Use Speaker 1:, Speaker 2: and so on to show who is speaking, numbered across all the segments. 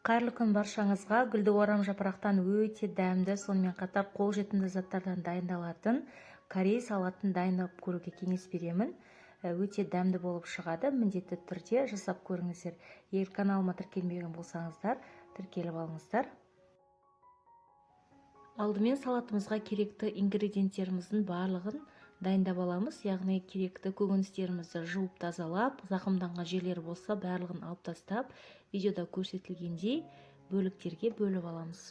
Speaker 1: Қайырлы күн баршаңызға. Гүлді орам жапырақтан өте дәмді, сонымен қатар қолжетімді заттардан дайындалатын корей салатын дайындап көруге кеңес беремін. Өте дәмді болып шығады. Міндетті түрде жасап көріңіздер. Егер каналыма тіркелмеген болсаңыздар, тіркеліп алыңыздар. Алдымен салатымызға керекті ингредиенттеріміздің барлығын дайындап аламыз. Яғни керекті көкөністерімізді жуып тазалап, зақымданған жерлері болса барлығын алып тастап, видеода көрсетілгендей бөліктерге бөліп аламыз.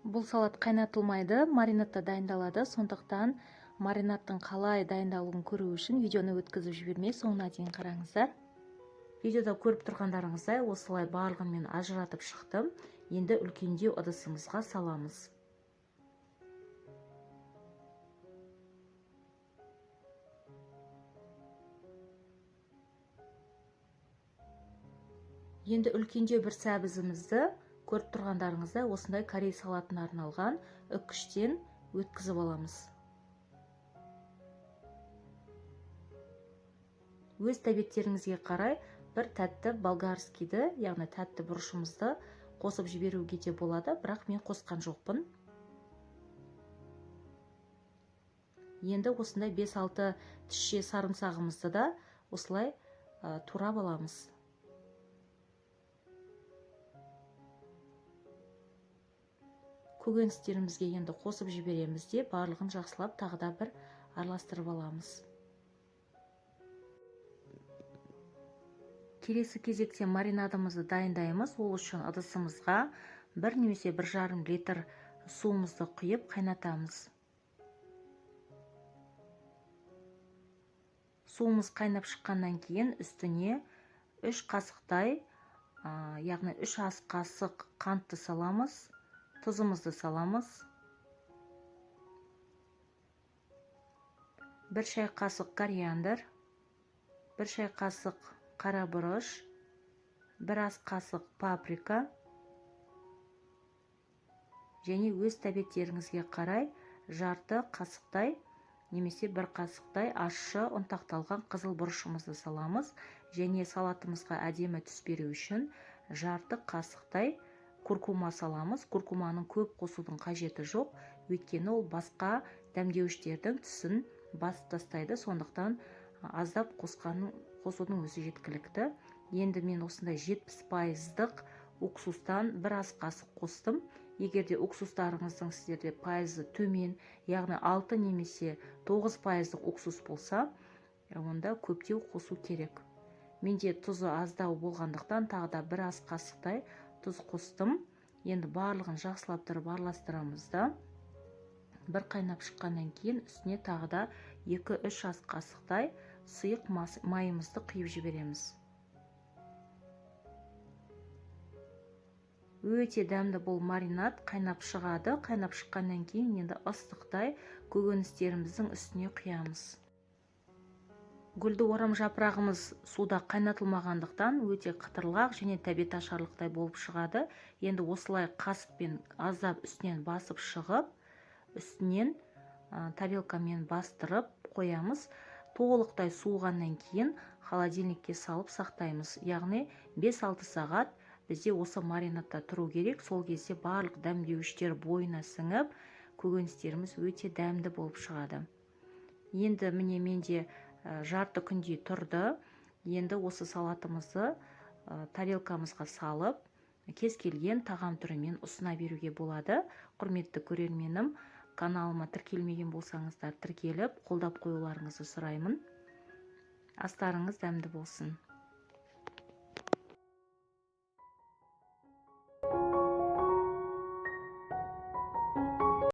Speaker 1: Бұл салат қайнатылмайды, маринадта дайындалады. Сондықтан маринадтың қалай дайындалуын көру үшін видеоны өткізіп жібермей соңына дейін қараңыздар. Видеода көріп тұрғандарыңыздай осылай барлығын мен ажыратып шықтым. Енді үлкендеу ыдысымызға саламыз. Енді үлкендеу бір сәбізімізді көріп тұрғандарыңыздай осындай корей салатына арналған үккіштен өткізіп аламыз. Өз тәбеттеріңізге қарай бір тәтті болгарскийді, яғни тәтті бұрышымызды қосып жіберуге де болады, бірақ мен қосқан жоқпын. Енді осындай 5-6 тісше сарымсағымызды да осылай турап аламыз. Көкөністерімізге енді қосып жібереміз де барлығын жақсылап тағы да бір араластырып аламыз. Келесі кезекте маринадымызды дайындаймыз. Ол үшін ыдысымызға 1 немесе 1,5 литр суымызды құйып қайнатамыз. Суымыз қайнап шыққаннан кейін үстіне 3 қасықтай, яғни 3 ас қасық қантты саламыз, тұзымызды саламыз. 1 шай қасық кориандр, 1 шай қасық қара бұрыш, 1 ас қасық паприка және өз тәбеттеріңізге қарай жарты қасықтай немесе 1 қасықтай ащы ұнтақталған қызыл бұрышымызды саламыз. Және салатымызға әдемі түс беру үшін жарты қасықтай куркума саламыз. Куркуманың көп қосудың қажеті жоқ, өйткені ол басқа дәмдеуіштердің түсін басып тастайды. Сондықтан аздап қосудың өзі жеткілікті. Енді мен осындай 70% уксустан 1 ас қасық қостым. Егерде уксустарыңыздың сіздерде пайызы төмен, яғни 6 немесе 9% уксус болса, онда көптеу қосу керек. Менде тұзы аздау болғандықтан тағы да 1 ас қасықтай тұз қостым. Енді барлығын жақсылап тұрып араластырамыз да. Бір қайнап шыққаннан кейін үстіне тағы да 2-3 ас қасықтай сұйық майымызды құйып жібереміз. Өте дәмді бұл маринад қайнап шығады. Қайнап шыққаннан кейін енді ыстықтай көкөністеріміздің үстіне құямыз. Гүлді орам жапырағымыз суда қайнатылмағандықтан өте қытырлақ және тәбет ашарлықтай болып шығады. Енді осылай қасықпен аздап үстінен басып шығып, үстінен тарелкамен бастырып қоямыз. Толықтай суығаннан кейін холодильникке салып сақтаймыз. Яғни 5-6 сағат бізде осы маринадта тұру керек. Сол кезде барлық дәмдеуіштер бойына сіңіп, көкөністеріміз өте дәмді болып шығады. Енді міне менде жарты күндей тұрды. Енді осы салатымызды тарелкамызға салып, кез келген тағам түрімен ұсына беруге болады. Құрметті көрерменім, каналыма тіркелмеген болсаңыздар тіркеліп, қолдап қоюларыңызды сұраймын. Астарыңыз дәмді болсын.